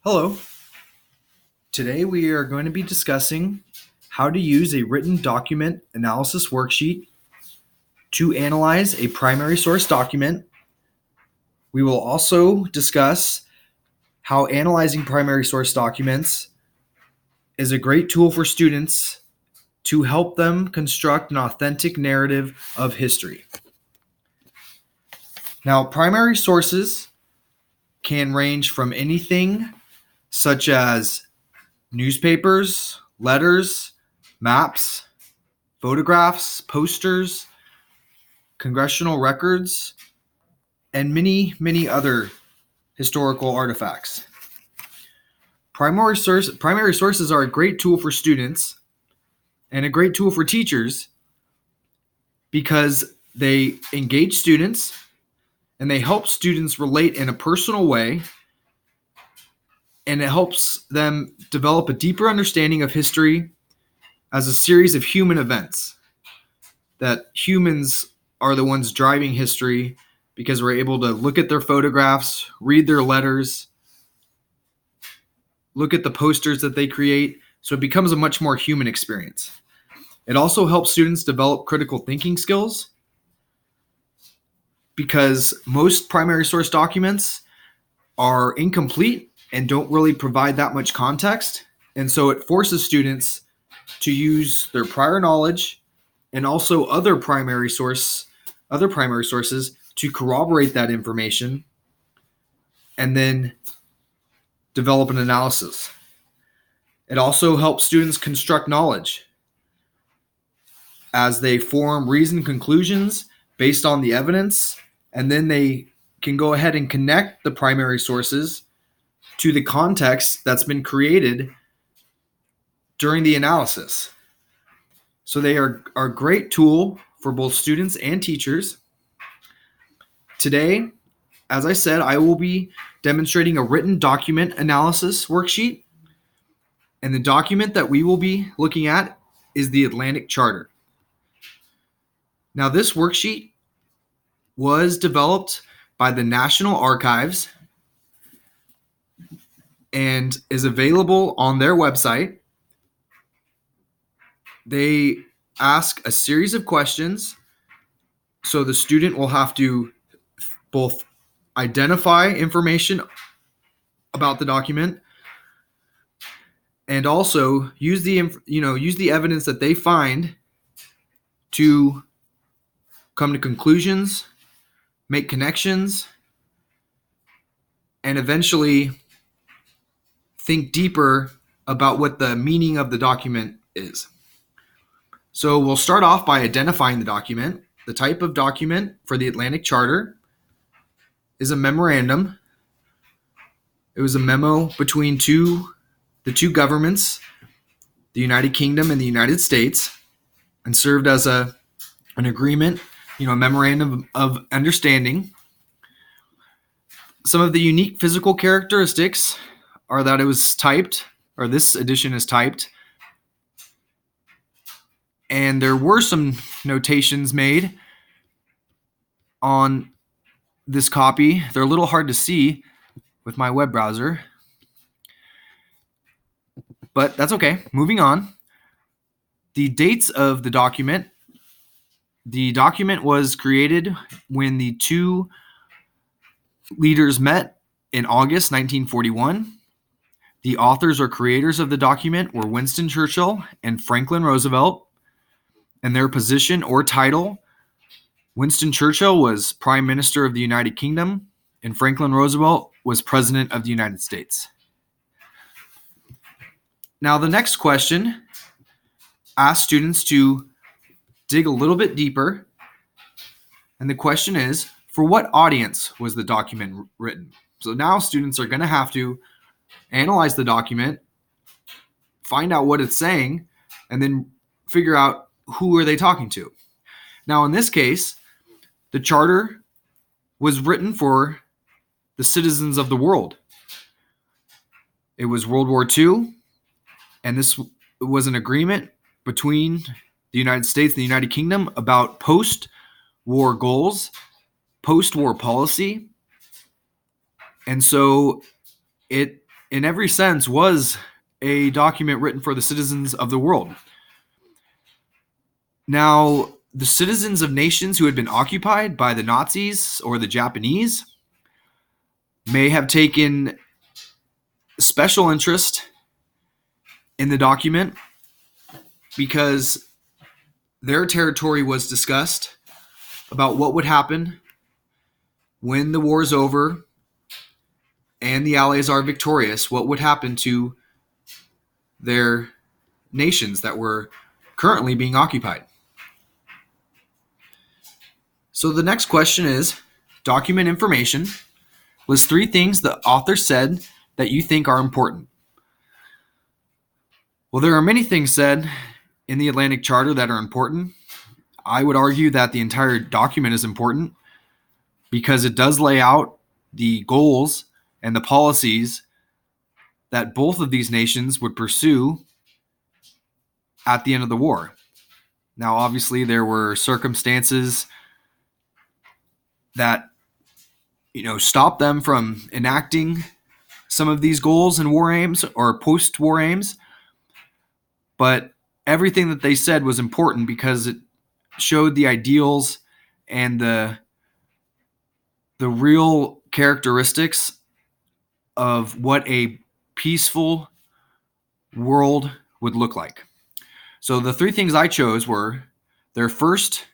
Hello. Today we are going to be discussing how to use a written document analysis worksheet to analyze a primary source document. We will also discuss how analyzing primary source documents is a great tool for students to help them construct an authentic narrative of history. Now, primary sources can range from anything such as newspapers, letters, maps, photographs, posters, congressional records, and many other historical artifacts. Primary sources are a great tool for students and a great tool for teachers because they engage students and they help students relate in a personal way, and it helps them develop a deeper understanding of history as a series of human events, that humans are the ones driving history because we're able to look at their photographs, read their letters, look at the posters that they create. So it becomes a much more human experience. It also helps students develop critical thinking skills because most primary source documents are incomplete and don't really provide that much context. And so it forces students to use their prior knowledge and also other primary sources to corroborate that information and then develop an analysis. It also helps students construct knowledge as they form reasoned conclusions based on the evidence, and then they can go ahead and connect the primary sources to the context that's been created during the analysis. So they are a great tool for both students and teachers. Today, as I said, I will be demonstrating a written document analysis worksheet. And the document that we will be looking at is the Atlantic Charter. Now, this worksheet was developed by the National Archives and is available on their website. They ask a series of questions, so the student will have to both identify information about the document and also use the evidence that they find to come to conclusions, make connections, and eventually think deeper about what the meaning of the document is. So we'll start off by identifying the document. The type of document for the Atlantic Charter is a memorandum. It was a memo between the two governments, the United Kingdom and the United States, and served as an agreement, a memorandum of understanding. Some of the unique physical characteristics are that it was typed, or this edition is typed, and there were some notations made on this copy. They're a little hard to see with my web browser, but that's okay. Moving on. The dates of the document. The document was created when the two leaders met in August 1941. The authors or creators of the document were Winston Churchill and Franklin Roosevelt. And their position or title: Winston Churchill was Prime Minister of the United Kingdom, and Franklin Roosevelt was President of the United States. Now, the next question asks students to dig a little bit deeper. And the question is, for what audience was the document written? So now students are going to have to analyze the document, find out what it's saying, and then figure out who are they talking to. Now, in this case, the charter was written for the citizens of the world. It was World War II, and this was an agreement between the United States and the United Kingdom about post-war goals, post-war policy. And so it in every sense, was a document written for the citizens of the world. Now, the citizens of nations who had been occupied by the Nazis or the Japanese may have taken special interest in the document because their territory was discussed about what would happen when the war is over and the Allies are victorious, what would happen to their nations that were currently being occupied. So the next question is, document information. List 3 things the author said that you think are important. Well, there are many things said in the Atlantic Charter that are important. I would argue that the entire document is important because it does lay out the goals and the policies that both of these nations would pursue at the end of the war. Now, obviously, there were circumstances that stopped them from enacting some of these goals and war aims or post-war aims, but everything that they said was important because it showed the ideals and the real characteristics of what a peaceful world would look like. So the 3 things I chose were their first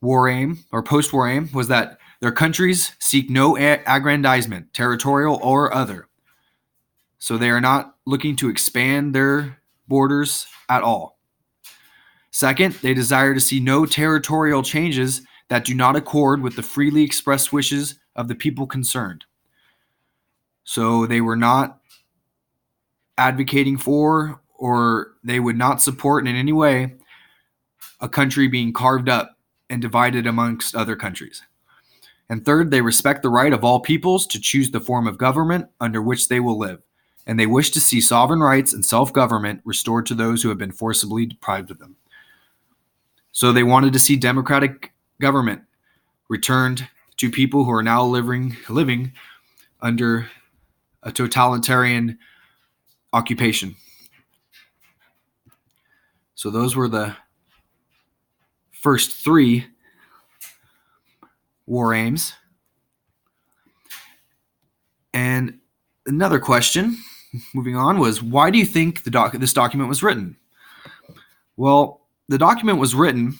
war aim or post-war aim was that their countries seek no aggrandizement, territorial or other. So they are not looking to expand their borders at all. Second, they desire to see no territorial changes that do not accord with the freely expressed wishes of the people concerned. So they were not advocating for, or they would not support in any way, a country being carved up and divided amongst other countries. And third, they respect the right of all peoples to choose the form of government under which they will live, and they wish to see sovereign rights and self-government restored to those who have been forcibly deprived of them. So they wanted to see democratic government returned to people who are now living under a totalitarian occupation. So those were the first 3 war aims. And another question, moving on, was why do you think this document was written? Well, the document was written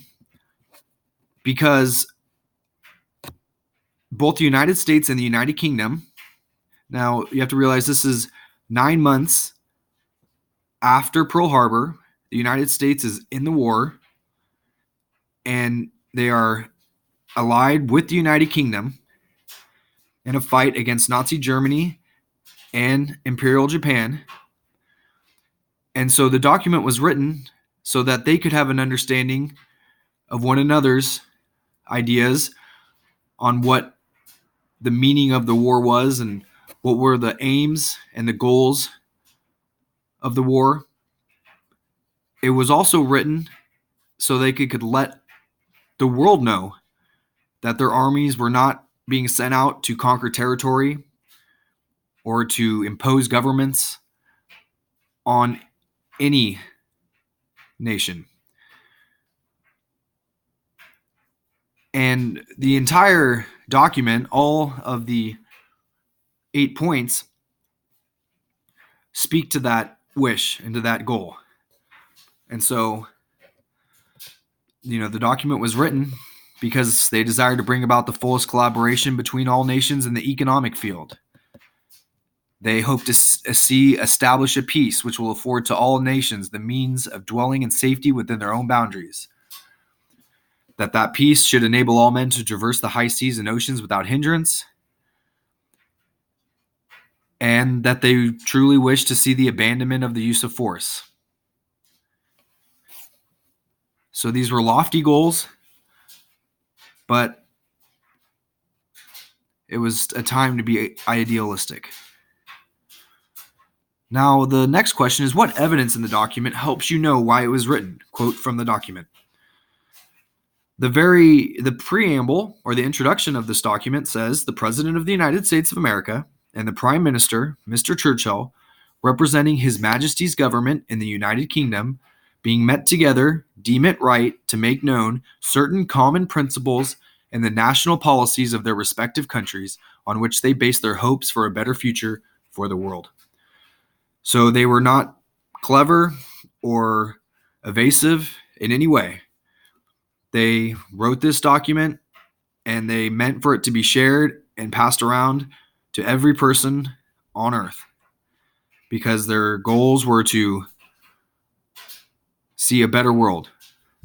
because both the United States and the United Kingdom, now you have to realize this is 9 months after Pearl Harbor, the United States is in the war, and they are allied with the United Kingdom in a fight against Nazi Germany and Imperial Japan. And so the document was written so that they could have an understanding of one another's ideas on what the meaning of the war was and what were the aims and the goals of the war. It was also written so they could let the world know that their armies were not being sent out to conquer territory or to impose governments on any nation. And the entire document, all of the 8 points, speak to that wish and to that goal. And so, the document was written because they desired to bring about the fullest collaboration between all nations in the economic field. They hope to establish a peace which will afford to all nations the means of dwelling in safety within their own boundaries. That peace should enable all men to traverse the high seas and oceans without hindrance. And that they truly wish to see the abandonment of the use of force. So these were lofty goals, but it was a time to be idealistic. Now, the next question is, what evidence in the document helps you know why it was written? Quote from the document. The preamble or the introduction of this document says, the President of the United States of America and the Prime Minister, Mr. Churchill, representing His Majesty's government in the United Kingdom, being met together, deem it right to make known certain common principles and the national policies of their respective countries on which they base their hopes for a better future for the world. So they were not clever or evasive in any way. They wrote this document and they meant for it to be shared and passed around to every person on earth because their goals were to see a better world,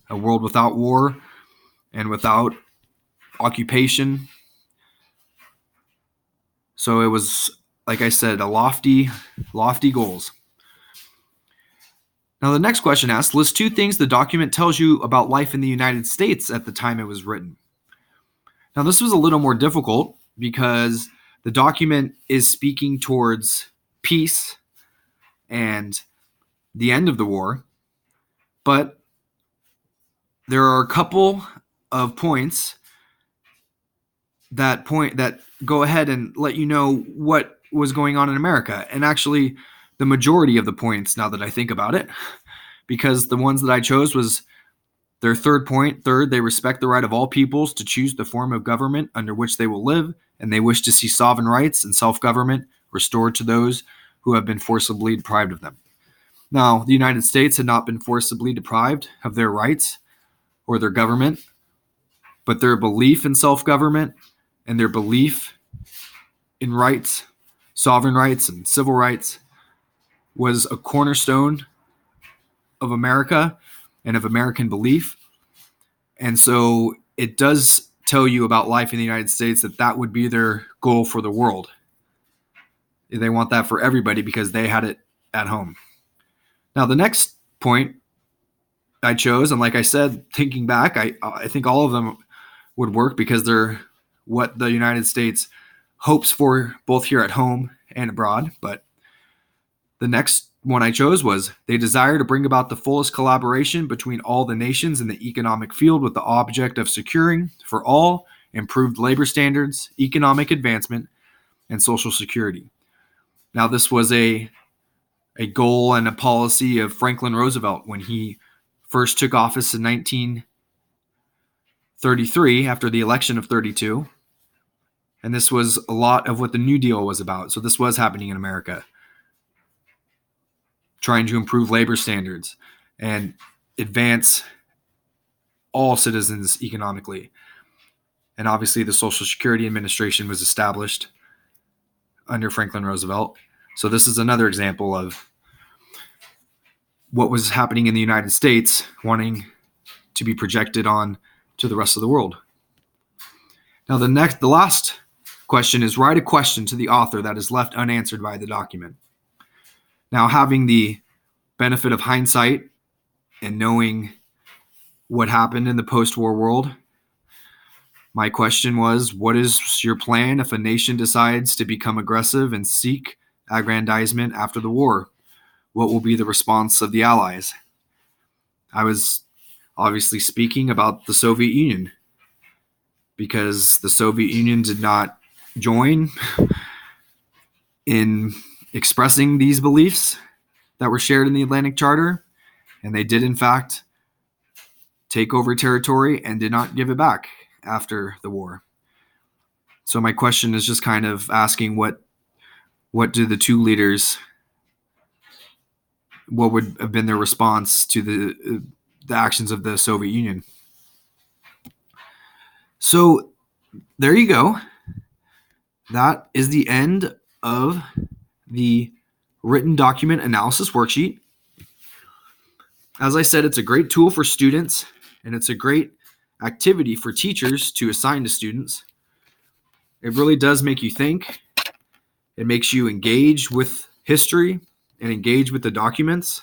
a world without war and without occupation. So it was, like I said, a lofty goals. Now the next question asks, list 2 things the document tells you about life in the United States at the time it was written. Now this was a little more difficult because the document is speaking towards peace and the end of the war, but there are a couple of points that go ahead and let you know what was going on in America. And actually, the majority of the points, now that I think about it, because the ones that I chose was their third point. Third, they respect the right of all peoples to choose the form of government under which they will live, and they wish to see sovereign rights and self-government restored to those who have been forcibly deprived of them. Now, the United States had not been forcibly deprived of their rights or their government, but their belief in self-government and their belief in rights, sovereign rights and civil rights, was a cornerstone of America and of American belief. And so it does tell you about life in the United States that would be their goal for the world. They want that for everybody because they had it at home. Now, the next point I chose, and like I said, thinking back, I think all of them would work because they're what the United States hopes for both here at home and abroad. But the next one I chose was they desire to bring about the fullest collaboration between all the nations in the economic field with the object of securing for all improved labor standards, economic advancement, and social security. Now, this was a goal and a policy of Franklin Roosevelt when he first took office in 1933 after the election of 32. And this was a lot of what the New Deal was about. So this was happening in America, trying to improve labor standards and advance all citizens economically. And obviously the Social Security Administration was established under Franklin Roosevelt. So this is another example of what was happening in the United States, wanting to be projected on to the rest of the world. Now the last question is write a question to the author that is left unanswered by the document. Now, having the benefit of hindsight and knowing what happened in the post-war world, my question was, what is your plan if a nation decides to become aggressive and seek aggrandizement after the war? What will be the response of the Allies? I was obviously speaking about the Soviet Union because the Soviet Union did not join in expressing these beliefs that were shared in the Atlantic Charter, and they did in fact take over territory and did not give it back after the war. So my question is just kind of asking what do the two leaders, what would have been their response to the actions of the Soviet Union? So there you go. That is the end of the written document analysis worksheet. As I said, it's a great tool for students, and it's a great activity for teachers to assign to students. It really does make you think. It makes you engage with history and engage with the documents.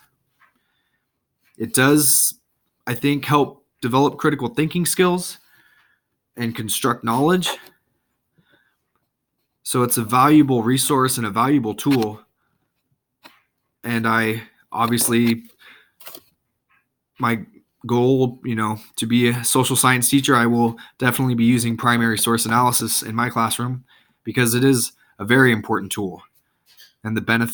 It does, I think, help develop critical thinking skills and construct knowledge. So it's a valuable resource and a valuable tool. And I obviously, my goal, to be a social science teacher, I will definitely be using primary source analysis in my classroom because it is a very important tool. And the benefit